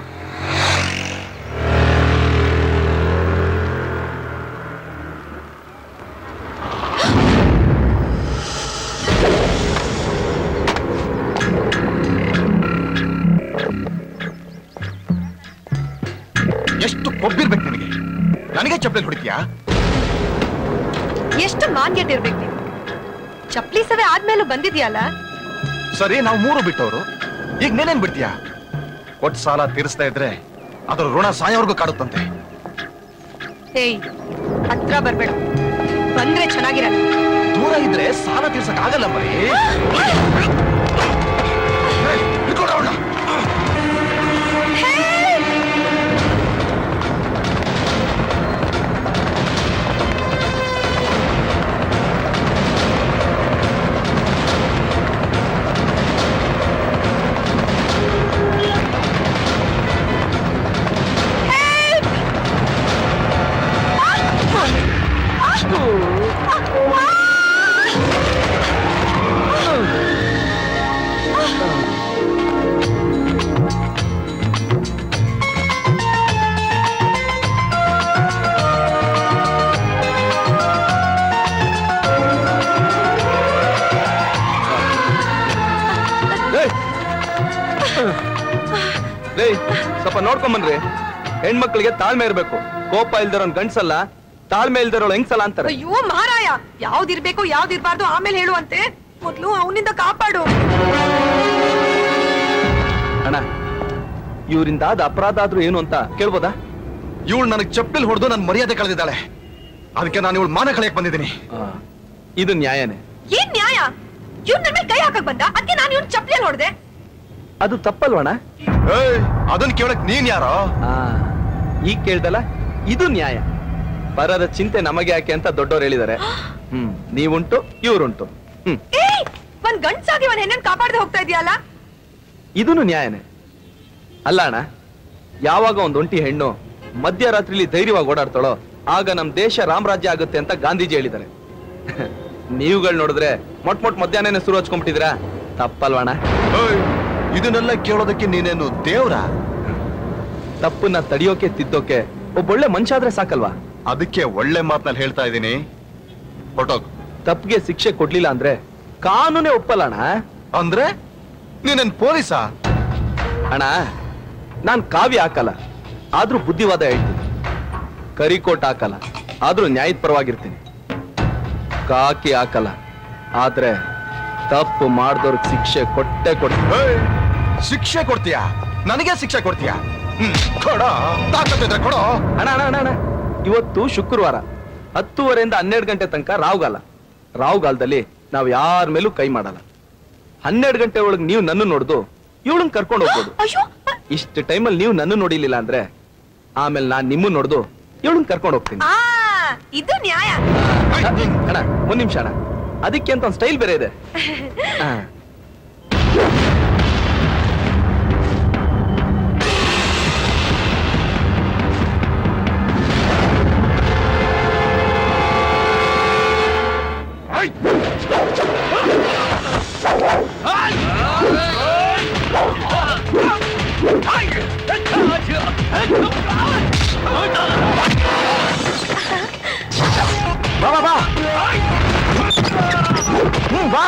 ಎಷ್ಟು ಕೊಬ್ಬಿರ್ಬೇಕು ನಿನಗೆ? ನನಗೆ ಚಪ್ಪಲಿ ಹೊಡಿತೀಯಾ? ಎಷ್ಟು ಮಾರ್ಕೆಟ್ ಇರ್ಬೇಕು ನೀವು. ಚಪ್ಲಿ ಸವೆ ಆದ್ಮೇಲೂ ಬಂದಿದ್ಯಲ್ಲ. ಸರಿ, ನಾವು 3 ಬಿಟ್ಟವರು, ಈಗ ನೀನೇನ್ ಬಿಡ್ತೀಯಾ? ಕೊಟ್ಟು ಸಾಲ ತೀರಿಸ್ತಾ ಇದ್ರೆ ಅದ್ರ ಋಣ ಸಾಯೋವರೆಗೂ ಕಾಡುತ್ತಂತೆ. ಏಯ್, ಹತ್ರ ಬರ್ಬೇಡ, ಬಂದ್ರೆ ಚೆನ್ನಾಗಿರಲ್ಲ. ದೂರ ಇದ್ರೆ ಸಾಲ ತೀರ್ಸಕ್ ಆಗಲ್ಲ ಮರಿ. ರೇ ಸ್ವಲ್ಪ ನೋಡ್ಕೊಂಬನ್ರಿ. ಹೆಣ್ಮಕ್ಳಿಗೆ ತಾಳ್ಮೆ ಇರ್ಬೇಕು. ಕೋಪ ಇಲ್ದಿರೋನ್ ಗಂಡ್ಸಲ್ಲ, ತಾಳ್ಮೆ ಇಲ್ದಿರೋಳು ಹೆಂಗ್ಸಲ್ಲ ಅಂತಾರೆ. ಅಯ್ಯೋ ಮಹಾರಾಯ, ಯಾವ್ದಿರ್ಬೇಕು ಯಾವ್ದಿರ್ಬಾರ್ದು ಆಮೇಲೆ ಹೇಳುವಂತೆ, ಮೊದ್ಲು ಅವನಿಂದ ಕಾಪಾಡು. ಅಣ್ಣ, ಇವರಿಂದ ಆದ ಅಪರಾಧ ಆದ್ರೂ ಏನು ಅಂತ ಕೇಳ್ಬೋದಾ? ಇವಳು ನನಗೆ ಚಪ್ಪಲಿ ಹೊಡೆದು ನನ್ನ ಮರ್ಯಾದೆ ಕಳೆದಿದ್ದಾಳೆ. ಅದಕ್ಕೆ ನಾನು ಇವಳು ಮಾನ ಕಳೆಯಕ್ ಬಂದಿದ್ದೀನಿ. ಇದು ನ್ಯಾಯನೇ. ಏನ್ ನ್ಯಾಯ? ಇವ್ನ ನನ್ನ ಮೇಲೆ ಕೈ ಹಾಕಕ್ ಬಂದ, ಅದಕ್ಕೆ ನಾನು ಇವ್ನ ಚಪ್ಪಲಿ ನೋಡ್ದೆ. ಅದು ತಪ್ಪಲ್ವಣ? ಅದನ್ನ ಕೇಳಕ್ ನೀನ್ ಯಾರೋ? ಈಗ ಕೇಳ್ದಲ್ಲ, ಇದು ನ್ಯಾಯ. ಪರರ ಚಿಂತೆ ನಮಗೆ ಯಾಕೆ ಅಂತ ದೊಡ್ಡವ್ರು ಹೇಳಿದ್ದಾರೆ. ನೀವುಂಟು, ಇವ್ರುಂಟು. ಏಯ್, ಒಂದ್ ಗಂಡ್ಸಾಗಿ ಒಂದ್ ಹೆಣ್ಣನ್ ಕಾಪಾಡದೆ ಹೋಗ್ತಾ ಇದೆಯಲ್ಲ. ಇದೂನು ನ್ಯಾಯನೇ ಅಲ್ಲ ಅಣ್ಣ? ಯಾವಾಗ ಒಂದ್ ಒಂಟಿ ಹೆಣ್ಣು ಮಧ್ಯರಾತ್ರಿಲಿ ಧೈರ್ಯವಾಗಿ ಓಡಾಡ್ತಾಳೋ ಆಗ ನಮ್ ದೇಶ ರಾಮರಾಜ್ಯ ಆಗುತ್ತೆ ಅಂತ ಗಾಂಧೀಜಿ ಹೇಳಿದ್ದಾರೆ. ನೀವುಗಳು ನೋಡಿದ್ರೆ ಮೊಟ್ ಮಧ್ಯಾಹ್ನ ಶುರು ಹಚ್ಕೊಂಡ್ಬಿಟ್ಟಿದ್ದೀರಾ. ತಪ್ಪಲ್ವಣ? ಇದನ್ನೆಲ್ಲ ಕೇಳೋದಕ್ಕೆ ನೀನೇನು ದೇವ್ರ? ತಪ್ಪನ್ನ ತಡಿಯೋಕೆ ತಿದ್ದೋಕೆ ಒಬ್ಬೊಳ್ಳೆ ಮನುಷ್ಯ ಆದ್ರೆ ಸಾಕಲ್ವಾ? ಅದಕ್ಕೆ ಒಳ್ಳೆ ಮಾತಲ್ಲಿ ಹೇಳ್ತಾ ಇದ್ದೀನಿ, ಹೊರಟೋಗ್. ತಪ್ಪಿಗೆ ಶಿಕ್ಷೆ ಕೊಡ್ಲಿಲ್ಲ ಅಂದ್ರೆ ಕಾನೂನೇ ಒಪ್ಪಲ್ಲ ಅಣ್ಣ. ಅಂದ್ರೆ ನೀನೇನ್ ಪೊಲೀಸಾ? ಅಣ್ಣ, ನಾನ್ ಕಾವ್ಯ ಹಾಕಲ್ಲ, ಆದ್ರೂ ಬುದ್ಧಿವಾದ ಹೇಳ್ತೀನಿ. ಕರಿಕೋಟ್ ಹಾಕಲ್ಲ, ಆದ್ರೂ ನ್ಯಾಯದ ಪರವಾಗಿರ್ತೀನಿ. ಕಾಕಿ ಹಾಕಲ್ಲ, ಆದ್ರೆ ತಪ್ಪು ಮಾಡ್ದವ್ರಿಗೆ ಶಿಕ್ಷೆ ಕೊಟ್ಟೆ ಕೊಡ್ತೀನಿ. ಶಿಕ್ಷೆ ಕೊಡ್ತೀಯಾ? ನನಗೆ ಶಿಕ್ಷೆ ಕೊಡ್ತೀಯಾ? ಕೊಡೋ, ತಾಕತ್ತಿದ್ರೆ ಕೊಡೋ. ಅಣ್ಣ ಅಣ್ಣ ಅಣ್ಣ, ಇವತ್ತು ಶುಕ್ರವಾರ 10:30 12 ಗಂಟೆ ತನಕ ರಾವ್ಗಾಲ. ರಾವ್ಗಾಲದಲ್ಲಿ ನಾವ್ ಯಾರ ಮೇಲೂ ಕೈ ಮಾಡಲ್ಲ. 12 ಗಂಟೆ ಒಳಗೆ ನೀವು ನನ್ನ ನೋಡ್ದು ಇವಳನ್ನ ಕರ್ಕೊಂಡು ಹೋಗ್ಬೋದು. ಇಷ್ಟು ಟೈಮಲ್ಲಿ ನೀವು ನನ್ನ ನೋಡಿಲಿಲ್ಲ ಅಂದ್ರೆ ಆಮೇಲೆ ನಾನ್ ನಿಮ್ಮನ್ನ ನೋಡ್ದು ಇವಳನ್ನ ಕರ್ಕೊಂಡು ಹೋಗ್ತೀನಿ. ಇದು ನ್ಯಾಯ. ಅಣ್ಣ, ಒಂದ್ ನಿಮಿಷ ಅಣ್ಣ, ಅದಕ್ಕೆ ಅಂತ ಒಂದು ಸ್ಟೈಲ್ ಬೇರೆ ಇದೆ. ಬಾ ಬಾ ಬಾ. ಬಾ.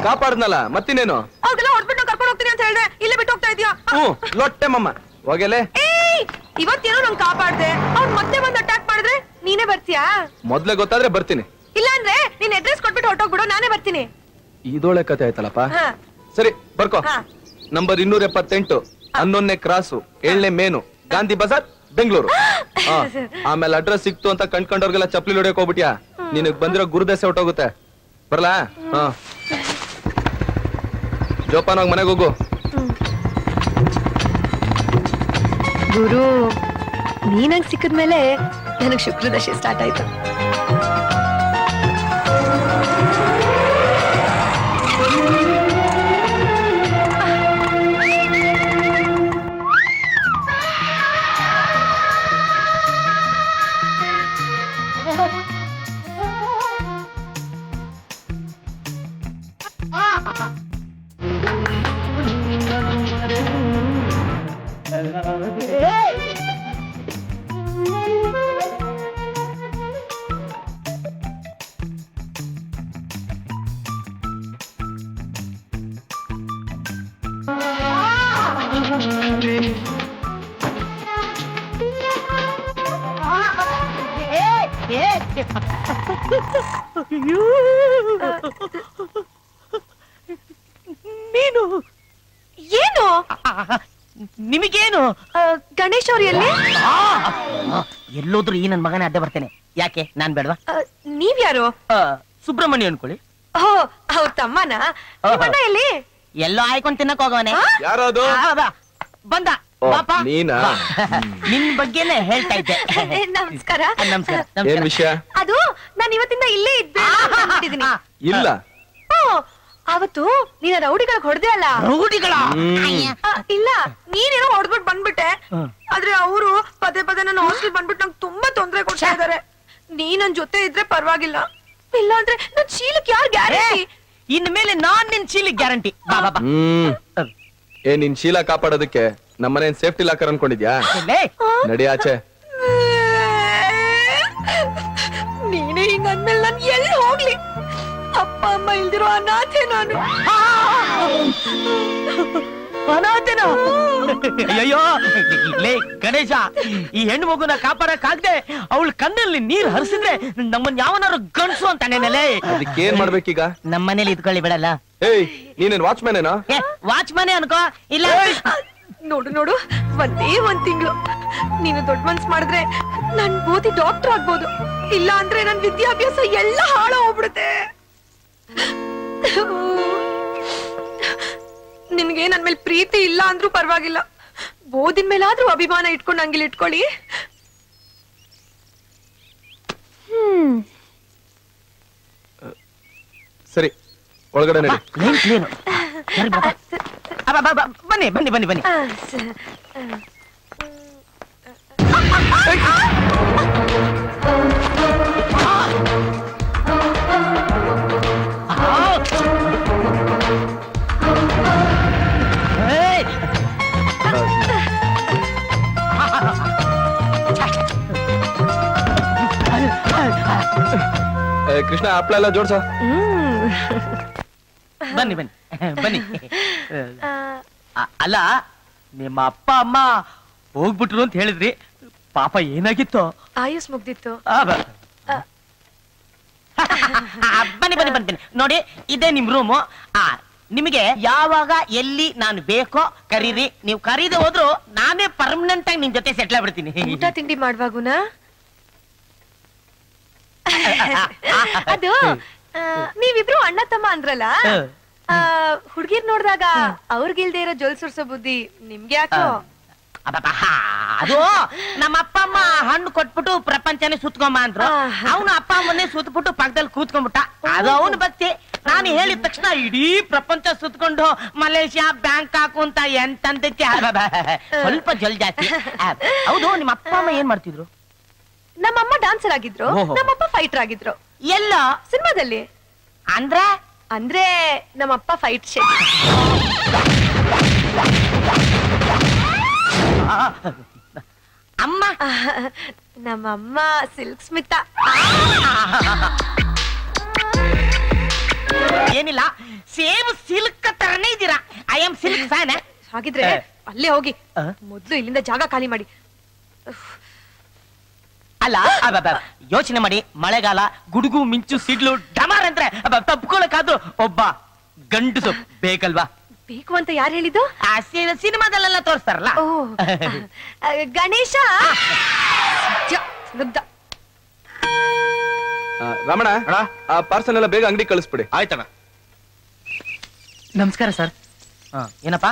ಕಾಪಾಡ್ನಲ್ಲ ಮತ್ತಿನೇನು? ಅವ್ರಿಗೆಲ್ಲ ಹೊಡ್ಬಿಟ್ಟು ಕರ್ಕೊಂಡು ಹೋಗ್ತೀನಿ ಅಂತ ಹೇಳ್ದೆ, ಇಲ್ಲೇ ಬಿಟ್ಟು ಹೋಗ್ತಾ ಇದೀಯಾ? ಲೊಟ್ಟೆ ಮಮ್ಮ ಹೋಗಲೇ. ಏಯ್, ಇವತ್ತೇನೋ ನಂಗೆ ಕಾಪಾಡ್ದೆ, ಅವ್ನ್ ಮತ್ತೆ ಬಂದು ಅಟ್ಯಾಕ್ ಮಾಡಿದ್ರೆ ನೀನೇ ಬರ್ತೀಯಾ? ಮೊದ್ಲೇ ಗೊತ್ತಾದ್ರೆ ಬರ್ತೀನಿ. ಇಲ್ಲ ಅಂದ್ರೆ ನೀನ್ ಅಡ್ರೆಸ್ ಕೊಟ್ಬಿಟ್ಟು ಹೊರಟೋಗ್ಬಿಡು, ನಾನೇ ಬರ್ತೀನಿ. ಇದೊಳೆ ಕತೆ ಆಯ್ತಲ್ಲಪ್ಪ. ಹಾ. ಸರಿ ಬರ್ಕೋ. ಹಾ. ನಂಬರ್ 278, 11ನೇ ಕ್ರಾಸು, 7ನೇ ಮೇನು, ಗಾಂಧಿ ಬಜಾರ್, ಬೆಂಗಳೂರು. ಆಮೇಲೆ ಅಡ್ರೆಸ್ ಸಿಕ್ತು ಅಂತ ಕಂಡ್ಕೊಂಡವ್ರಿಗೆಲ್ಲ ಚಪ್ಲಿ ಹೊಡಿಯಕ್ ಹೋಗ್ಬಿಟ್ಯಾ, ನಿನಗ್ ಬಂದಿರೋ ಗುರುದಶೆ ಹೊಟ್ಟೋಗುತ್ತೆ. ಬರ್ಲಾ? ಹಾ, ಜೋಪಾನಾಗ್ ಮನೆಗೆ ಹೋಗು. ಗುರು, ನೀನಂಗ್ ಸಿಕ್ಕಿದ್ಮೇಲೆ ನನಗ್ ಶುಕ್ರದಶೆ ಸ್ಟಾರ್ಟ್ ಆಯ್ತು. ನೀನು ಏನು? ನಿಮಗೇನು? ಗಣೇಶ್ ಅವ್ರು ಎಲ್ಲಿ? ಎಲ್ಲೋದ್ರು ಈ ನನ್ ಮಗನೇ ಅಡ್ಡ ಬರ್ತೇನೆ. ಯಾಕೆ ನಾನ್ ಬೇಡವಾ? ನೀವ್ಯಾರು? ಸುಬ್ರಹ್ಮಣ್ಯ ಅನ್ಕೊಳ್ಳಿ. ಓ, ಅವ್ರ ತಮ್ಮನ? ನಿಮ್ಮಣ್ಣ ಎಲ್ಲಿ? ಎಲ್ಲೋ ಆಯ್ಕೊಂಡ್ ತಿನ್ನಕ್ ಹೋಗವನೆ. ಯಾರದು? ಬಂದ ಓ, ಪಾಪ. ನೀನಾ? ನಿನ್ ಬಗ್ಗೆನೇ ಹೇಳ್ತಾ ಇದ್ದೆ. ನಮಸ್ಕಾರ. ನಮಸ್ಕಾರ. ಏನ್ ವಿಷಯ? ಅದು ನಾನು ಇವತ್ತಿಂದ ಇಲ್ಲೇ ಇದ್ಬಿಟ್ಟಿದೀನಿ. ಇಲ್ಲ. ಅವತ್ತು ನೀನ ರೌಡಿಗಳಿಗೆ ಹೊಡೆದೆ ಅಲ್ಲ? ರೌಡಿಗಳ? ಇಲ್ಲ, ನೀನೇನೋ ಹೊಡೆದ್ಬಿಟ್ಟು ಬಂದ್ಬಿಟ್ಟೆ. ಆದ್ರೆ ಅವರು ಪದೇ ಪದೇ ನನ್ನ ಹಾಸ್ಟೆಲ್ ಬಂದ್ಬಿಟ್ಟು ನಂಗೆ ತುಂಬಾ ತೊಂದರೆ ಕೊಡ್ತಾ ಇದಾರೆ. ನೀ ನನ್ ಜೊತೆ ಇದ್ರೆ ಪರವಾಗಿಲ್ಲ, ಇಲ್ಲ ಅಂದ್ರೆ ನನ್ ಚೀಲಕ್ಕೆ ಯಾರು ಗ್ಯಾರಂಟಿ? ಇನ್ ಮೇಲೆ ನಾನ್ ನಿನ್ ಚೀಲಿಗೆ ಗ್ಯಾರಂಟಿ. ಬಾ ಬಾ ಬಾ. ಏ, ನಿನ್ ಶೀಲ ಕಾಪಾಡೋದಕ್ಕೆ ನಮ್ಮನೇನ್ ಸೇಫ್ಟಿ ಲಾಕರ್ ಅನ್ಕೊಂಡಿದ್ಯಾ? ನಡಿ ಆಚೆ. ನೀನೇ ಹಿಂಗ ಅಂದ್ಮೇಲೆ ನನ್ ಎಲ್ಲಿ ಹೋಗ್ಲಿ? ಅಪ್ಪ ಅಮ್ಮ ಇಲ್ದಿರೋ ಅನಾಥೆ ನಾನು. ಅನಾಥೇನ? ಅಯ್ಯೋ ಲೇ ಗಣೇಶ, ಈ ಹೆಣ್ಣು ಮಗುನ ಕಾಪಾಡಕ್ಕಾಗ್ದೆ ಅವಳ ಕಣ್ಣಲ್ಲಿ ನೀರ್ ಹರಿಸಿದ್ರೆ ನಮ್ಮನ್ ಯಾವನಾರು ಗಂಡ್ಸು ಅಂತಾನೇನಲೇ. ಅದಕ್ಕೇನ್ ಮಾಡ್ಬೇಕೀಗ? ನಮ್ಮನೇಲಿ ಇದ್ಕೊಳ್ಳಿ ಬಿಡಲ್ಲ. ಏಯ್, ನೀನೇನ್ ವಾಚ್ಮ್ಯಾನ್ ಏನೋ? ವಾಚ್ ಮನೆ ಅನ್ಕೋ. ಇಲ್ಲ ನೋಡು ನೋಡು, ಒಂದೇ ಒಂದ್ ತಿಂಗಳು ನೀನು ದೊಡ್ಡ ಮನ್ಸ್ ಮಾಡಿದ್ರೆ ನನ್ ಓದಿ ಡಾಕ್ಟರ್ ಆಗ್ಬೋದು, ಇಲ್ಲ ಅಂದ್ರೆ ನನ್ ವಿದ್ಯಾಭ್ಯಾಸ ಎಲ್ಲ ಹಾಳ ಹೋಗ್ಬಿಡುತ್ತೆ. ನಿನ್ಗೆ ನನ್ ಮೇಲೆ ಪ್ರೀತಿ ಇಲ್ಲ ಅಂದ್ರೂ ಪರವಾಗಿಲ್ಲ, ಓದಿನ ಮೇಲಾದ್ರೂ ಅಭಿಮಾನ ಇಟ್ಕೊಂಡು ಹಂಗಿಲ್ ಇಟ್ಕೊಳ್ಳಿ. ಸರಿ, ಒಳಗಡೆ ನಡಿ. ಬನ್ನಿ ಬನ್ನಿ ಬನ್ನಿ ಬನ್ನಿ. ಕೃಷ್ಣ, ಹಪ್ಳ ಎಲ್ಲ ಜೋಡ್ಸ. ಬನ್ನಿ ಬನ್ನಿ ಬನ್ನಿ. ಅಲ್ಲ, ನಿಮ್ಮ ಅಪ್ಪ ಅಮ್ಮ ಹೋಗ್ಬಿಟ್ರು ಅಂತ ಹೇಳಿದ್ರಿ, ಪಾಪ ಏನಾಗಿತ್ತು? ಆಯುಸ್ ಮುಗ್ದಿತ್ತು. ಬನ್ನಿ ಬನ್ನಿ ಬನ್ನಿ ನೋಡಿ, ಇದೇ ನಿಮ್ ರೂಮು. ನಿಮಗೆ ಯಾವಾಗ ಎಲ್ಲಿ ನಾನು ಬೇಕೋ ಕರೀರಿ. ನೀವು ಕರೀದೆ ಹೋದ್ರು ನಾನೇ ಪರ್ಮನೆಂಟ್ ಆಗಿ ನಿಮ್ ಜೊತೆ ಸೆಟ್ಲ್ ಆಗ್ಬಿಡ್ತೀನಿ. ಊಟ ತಿಂಡಿ ಮಾಡುವಾಗುನ ಅದು ನೀವಿಬ್ರು ಅಣ್ಣ ತಮ್ಮ ಅಂದ್ರಲ್ಲ, ಹುಡ್ಗಿರ್ ನೋಡ್ದಾಗ ಅವ್ರಿಗಿಲ್ದೇ ಇರೋ ಜೊಲ್ ಸುರ್ಸೋ ಬುದ್ಧಿ ನಿಮ್ಗೆ ಯಾಕೋ? ಅದು ನಮ್ಮ ಅಪ್ಪ ಅಮ್ಮ ಹಣ್ಣು ಕೊಟ್ಬಿಟ್ಟು ಪ್ರಪಂಚನೇ ಸುತ್ಕೊಂಬ ಅಂದ್ರು. ಅವನು ಅಪ್ಪ ಅಮ್ಮನ್ನೇ ಸುತ್ಬಿಟ್ಟು ಪಕ್ಕದಲ್ಲಿ ಕೂತ್ಕೊಂಡ್ಬಿಟ್ಟ. ಅದು ಅವನು ಭಕ್ತಿ. ನಾನು ಹೇಳಿದ ತಕ್ಷಣ ಇಡೀ ಪ್ರಪಂಚ ಸುತ್ಕೊಂಡು ಮಲೇಷ್ಯಾ, ಬ್ಯಾಂಕಾಕ್ ಅಂತ ಎಂತಂತೈತಿ. ಸ್ವಲ್ಪ ಜಲ್ ಜಾಸ್ತಿ. ಹೌದು, ನಿಮ್ಮ ಅಪ್ಪ ಅಮ್ಮ ಏನ್ ಮಾಡ್ತಿದ್ರು? ನಮ್ಮಮ್ಮ ಡಾನ್ಸರ್ ಆಗಿದ್ರು, ನಮ್ಮಪ್ಪ ಫೈಟರ್ ಆಗಿದ್ರು. ಎಲ್ಲ ಸಿನಿಮಾದಲ್ಲಿ. ಅಂದ್ರೆ ನಮ್ಮಪ್ಪ ಫೈಟ್ ಶೇಟ್. ಅಮ್ಮ ನಮ್ಮಮ್ಮ ಸಿಲ್ಕ್ ಸ್ಮಿತಾ. ಏನಿಲ್ಲ, ಸೇಮ್ ಸಿಲ್ಕ್ ತರನೇ ಇದ್ದೀರಾ. I am silk fan. ಹಾಗಿದ್ರೆ ಅಲ್ಲೇ ಹೋಗಿ ಮೊದ್ಲು ಇಲ್ಲಿಂದ ಜಾಗ ಖಾಲಿ ಮಾಡಿ. ಅಲ್ಲ, ಯೋಚನೆ ಮಾಡಿ, ಮಳೆಗಾಲ, ಗುಡುಗು ಮಿಂಚು ಸಿಡ್ಲು ಡಮಾರ್ ಅಂದ್ರೆ ತಪ್ಕೊಳಕಾದ್ರೂ ಒಬ್ಬ ಗಂಡಸು ಬೇಕಲ್ವಾ? ಬೇಕು ಅಂತ ಯಾರು ಹೇಳಿದ್ದು? ಸಿನಿಮಾದಲ್ಲೆಲ್ಲ ತೋರಿಸ್ತಾರಲ್ಲ. ಓ ಗಣೇಶ. ಮುಗ್ಧ. ರಮಣ, ಆ ಪಾರ್ಸಲ್ ಎಲ್ಲ ಬೇಗ ಅಂಗಡಿ ಕಳಿಸ್ಬಿಡಿ. ಆಯ್ತಣ್ಣ. ನಮಸ್ಕಾರ ಸರ್. ಏನಪ್ಪಾ?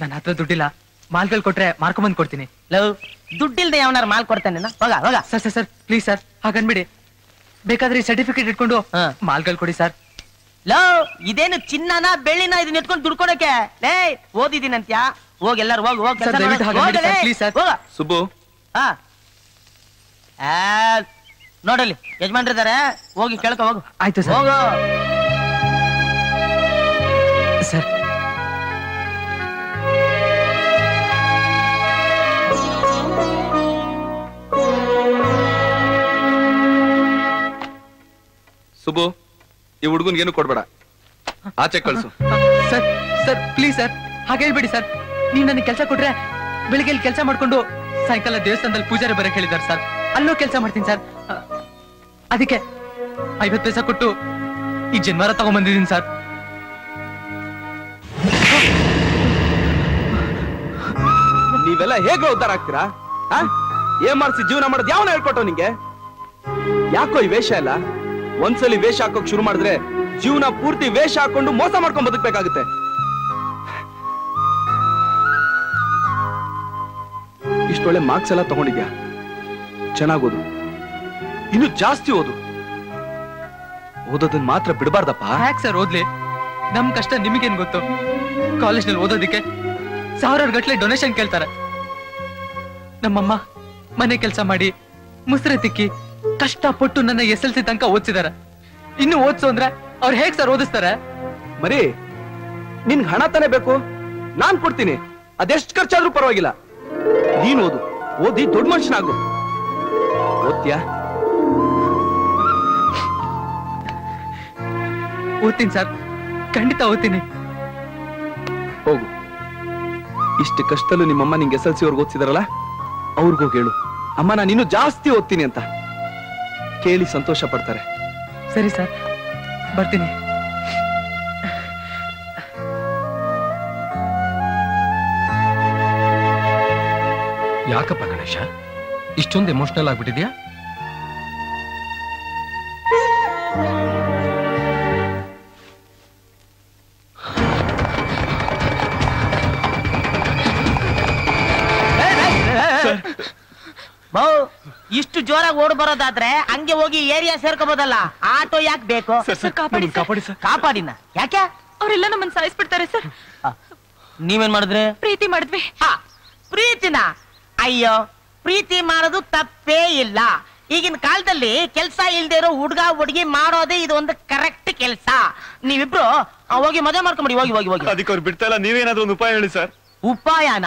ನನ್ನ ಹತ್ರ ದುಡ್ಡಿಲ್ಲ, ಮಾಲ್ಗಳು ಕೊಟ್ರೆ ಮಾರ್ಕೊಂಬಂದ್ ಕೊಡ್ತೀನಿ. ಲವ್, ದುಡ್ಡಿಲ್ದೆ ಯಾವನಾರು ಮಾಲ್ ಕೊಡ್ತಾನೆ? ಹೋಗ ಹೋಗ. Sir sir sir please sir, ಹಾಗನ್ಬಿಡಿ. ಬೇಕಾದ್ರೆ ಸರ್ಟಿಫಿಕೇಟ್ ಇಟ್ಕೊಂಡು ಮಾಲ್ಗಳು ಕೊಡಿ ಸರ್. ಲವ್, ಇದೇನು ಚಿನ್ನನ ಬೆಳ್ಳಿನ ಇದನ್ನ ಇಟ್ಕೊಂಡು ದುಡ್ಕೊಡಕ್ಕೆ? ಲೇ, ಓದಿದ್ದೀನಂತ್ಯಾ? ಹೋಗಿ ಎಲ್ಲಾರು ಹೋಗಿ ಹೋಗಿ ಸರ್, ದಯವಿಟ್ಟು ಹಾಗೆ ಮಾಡಿ ಸರ್, please ಸರ್. ಹೋಗ. ಸುಬ್ಬು, ಹಾ, ನೋಡಲಿ ಯಜಮಾನ್ರಿದ್ದಾರೆ, ಹೋಗಿ ಕೇಳ್ಕೊ ಹೋಗು. ಆಯ್ತು ಸರ್. ಹೋಗು. ಸರ್, ಸುಬ್ಬು, ಈ ಹುಡುಗನ್ಗೇನು ಕೊಡ್ಬೇಡ, ಆಚೆ ಕಳ್ಸು. ಸರ್ ಸರ್ ಪ್ಲೀಸ್ ಸರ್, ಹಾಗೆ ಹೇಳ್ಬೇಡಿ ಸರ್. ನೀವು ನನಗೆ ಕೆಲಸ ಕೊಟ್ರೆ ಬೆಳಿಗ್ಗೆ ಇಲ್ಲಿ ಕೆಲಸ ಮಾಡ್ಕೊಂಡು ಸಾಯಂಕಾಲ ದೇವಸ್ಥಾನದಲ್ಲಿ ಪೂಜಾರಿ ಬರಕ್ ಹೇಳಿದಾರೆ ಸರ್, ಅಲ್ಲೂ ಕೆಲಸ ಮಾಡ್ತೀನಿ ಸರ್. ಅದಕ್ಕೆ 50 ಪೈಸೆ ಕೊಟ್ಟು ಈ ಜನ್ವಾರ ತಗೊಂಡ್ಬಂದಿದ್ದೀನಿ ಸರ್. ನೀವೆಲ್ಲ ಹೇಗೆ ಉದ್ಧಾರ ಆಗ್ತೀರಾ? ಏನ್ ಮಾಡ್ಸಿ ಜೀವನ ಮಾಡೋದು ಯಾವನ ಹೇಳ್ಕೊಟ್ಟವ್ ನಿಂಗೆ? ಯಾಕೋ ಈ ವೇಷ ಎಲ್ಲ? ಒಂದ್ಸಲಿ ವೇಷ ಹಾಕೋಕ್ ಶುರು ಮಾಡಿದ್ರೆ ಜೀವನ ಪೂರ್ತಿ ವೇಷ ಹಾಕೊಂಡು ಮೋಸ ಮಾಡ್ಕೊಂಡ್ ಬದುಕ್ಬೇಕಾಗುತ್ತೆ. ಇಷ್ಟೊಳ್ಳೆ ಮಾರ್ಕ್ಸ್ ಎಲ್ಲ ತಗೊಂಡಿದ್ಯಾ, ಚೆನ್ನಾಗ್ ಓದು, ಇನ್ನು ಜಾಸ್ತಿ ಓದು. ಓದೋದನ್ನ ಮಾತ್ರ ಬಿಡಬಾರ್ದಪ್ಪ. ಯಾಕೆ ಸರ್ ಓದ್ಲಿ? ನಮ್ ಕಷ್ಟ ನಿಮಗೇನ್ ಗೊತ್ತು? ಕಾಲೇಜ್ನಲ್ಲಿ ಓದೋದಿಕ್ಕೆ ಸಾವಿರಾರು ಗಟ್ಲೆ ಡೊನೇಷನ್ ಕೇಳ್ತಾರೆ. ನಮ್ಮಮ್ಮ ಮನೆ ಕೆಲಸ ಮಾಡಿ ಮುಸ್ರೆ ತಿಕ್ಕಿ ಕಷ್ಟಪಟ್ಟು ನನ್ನ SLC ತನಕ ಓದಿಸಿದಾರೆ. ಇನ್ನು ಓದ್ಸು ಅಂದ್ರೆ ಅವ್ರು ಹೇಗ್ ಸರ್ ಓದಿಸ್ತಾರೆ? ಮರಿ, ನಿನ್ಗೆ ಹಣ ತಾನೇ ಬೇಕು, ನಾನ್ ಕೊಡ್ತೀನಿ. ಅದೆಷ್ಟು ಖರ್ಚಾದ್ರೂ ಪರವಾಗಿಲ್ಲ. ನೀನ್ ಓದು, ಓದಿ ದೊಡ್ಡ ಮನುಷ್ಯನಾಗು. ಓದ್ತೀಯಾ? ಓದ್ತೀನಿ ಸರ್, ಖಂಡಿತ ಓದ್ತೀನಿ. ಹೋಗು. ಇಷ್ಟು ಕಷ್ಟದಲ್ಲೂ ನಿಮ್ಮಮ್ಮ ನಿಂಗೆ SLC ಅವ್ರಿಗೆ ಓದಿಸಿದಾರಲ್ಲ, ಅವ್ರಿಗೋಗಿ ಹೇಳು, ಅಮ್ಮ ನಾನು ಇನ್ನೂ ಜಾಸ್ತಿ ಓದ್ತೀನಿ ಅಂತ. ಕೇಳಿ ಸಂತೋಷ ಪಡ್ತಾರೆ. ಸರಿ ಸರ್, ಬರ್ತೀನಿ. ಯಾಕಪ್ಪ ಗಣೇಶ ಇಷ್ಟೊಂದು ಎಮೋಷನಲ್ ಆಗ್ಬಿಟ್ಟಿದ್ಯಾ? ಇಷ್ಟು ಜೋರಾಗಿ ಓಡ್ ಬರೋದಾದ್ರೆ ಹಂಗೆ ಹೋಗಿ ಏರಿಯಾ ಸೇರ್ಕೋಬಹುದಲ್ಲ. ಆಟೋ ಯಾಕೆ ಬೇಕು? ಕಾಪಾಡಿನ ಯಾಕೆ? ಅವರೆಲ್ಲ ನಮ್ಮನ್ನ ಸಾಯಿಸ್ಬಿಡ್ತಾರೆ ಸರ್. ನೀವೇನ್ ಮಾಡಿದ್ರೆ? ಪ್ರೀತಿ ಮಾಡಿದ್ವಿ. ಪ್ರೀತಿನ? ಅಯ್ಯೋ, ಪ್ರೀತಿ ಮಾಡೋದು ತಪ್ಪೇ ಇಲ್ಲ. ಈಗಿನ ಕಾಲದಲ್ಲಿ ಕೆಲ್ಸ ಇಲ್ದೇ ಇರೋ ಹುಡ್ಗ ಹುಡುಗಿ ಮಾಡೋದೇ ಇದು ಒಂದು ಕರೆಕ್ಟ್ ಕೆಲ್ಸ. ನೀವಿಬ್ರು ಹೋಗಿ ಮದುವೆ ಮಾಡ್ಕೊಂಬಿಡಿ. ಹೋಗಿ ಹೋಗಿ ಹೋಗಿ. ಅದಕ್ಕೆ ಅವ್ರು ಬಿಡ್ತಾ ಇಲ್ಲ, ನೀವೇನಾದ್ರೂ ಒಂದು ಉಪಾಯ ಹೇಳಿ ಸರ್. ಉಪಾಯನ?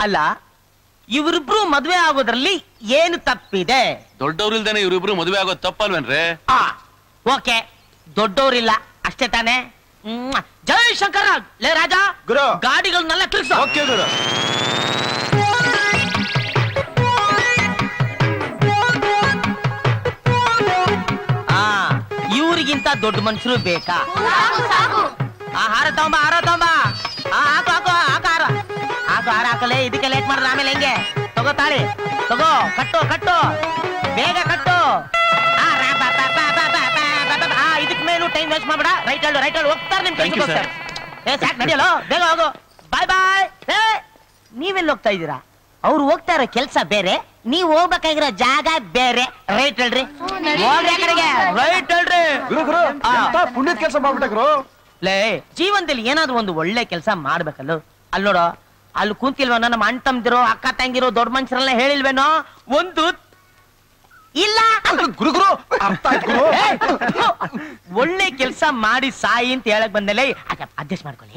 ಅಲ್ಲ, ಇವರಿಬ್ರು ಮದ್ವೆ ಆಗೋದ್ರಲ್ಲಿ ಏನು ತಪ್ಪಿದೆ? ದೊಡ್ಡವ್ರಿಲ್ದೇನೆ ಇವರಿಬ್ರು ಮದುವೆ ಆಗೋದು ತಪ್ಪಲ್ವೇನ್ರಿ? ಓಕೆ, ದೊಡ್ಡವ್ರಿಲ್ಲ ಅಷ್ಟೇ ತಾನೆ. ಜೈ ಶಂಕರ. ಲೇ ರಾಜ, ಗುರು, ಗಾಡಿಗಳನ್ನೆಲ್ಲ ತಿರ್ಸು. ಓಕೆ ಗುರು. ಇವ್ರಿಗಿಂತ ದೊಡ್ಡ ಮನುಷ್ಯರು ಬೇಕಾ? ಹಾರ ತಗೊಂಬ, ಹಾರ ತಗೊಂಬ. ಹಾಕು ಹಾಕು ಹಾಕು ಹಾರ ಹಾಕು ಹಾರ ಹಾಕಲೇ. ಇದಕ್ಕೆ ಲೇಟ್ ಮಾಡಿದ್ರೆ ಆಮೇಲೆ ಹೆಂಗೆ? ತಗೋ ತಾಳಿ, ತಗೋ, ಕಟ್ಟು ಕಟ್ಟು, ಬೇಗ ಕಟ್ಟು. ಇದಕ್ ಮೇಲೂ ಟೈಮ್ ವೇಸ್ಟ್ ಮಾಡ್ಬೇಡ. ರೈಟ್ ಹೇಳು, ರೈಟ್ ಹೇಳು. ಹೋಗ್ತಾರೆ ನಿಮ್ ಕೆಲಸ. ಸಾಕ್, ನಡಿಯಲ್ಲ, ಬೇಗ ಹೋಗು. ಬಾಯ್ ಬಾಯ್. ನೀವೆಲ್ಲ ಹೋಗ್ತಾ ಇದ್ದೀರಾ? ಅವ್ರು ಹೋಗ್ತಾ ಇರೋ ಕೆಲ್ಸ ಬೇರೆ, ನೀವ್ ಹೋಗ್ಬೇಕಾಗಿರೋ ಜಾಗ ಬೇರೆ. ರೈಟ್ ಹೇಳ್ರಿ, ರೈಟ್ ಹೇಳ್ರಿ. ಪುಣ್ಯದ ಕೆಲಸ ಮಾಡ್ಬಿಟ್ಟರು. ಲೇ, ಜೀವನದಲ್ಲಿ ಏನಾದ್ರು ಒಂದು ಒಳ್ಳೆ ಕೆಲಸ ಮಾಡ್ಬೇಕಲ್ಲ. ಅಲ್ಲಿ ನೋಡೋ, ಅಲ್ಲಿ ಕುಂತಿಲ್ವೇನೋ ನಮ್ಮ ಅಣ್ಣ ತಮ್ದಿರೋ ಅಕ್ಕ ತಂಗಿರೋ ದೊಡ್ಡ ಮನುಷ್ಯರೆಲ್ಲ ಹೇಳಿಲ್ವೇನೋ ಒಂದು ಇಲ್ಲ. ಗುರುಗುರು ಅರ್ಥ ಆಯ್ತು. ಒಳ್ಳೆ ಕೆಲಸ ಮಾಡಿ ಸಾಯಿ ಅಂತ ಹೇಳಕ್ ಬಂದಲೇ. ಅಡ್ಜಸ್ಟ್ ಮಾಡ್ಕೊಳ್ಳಿ.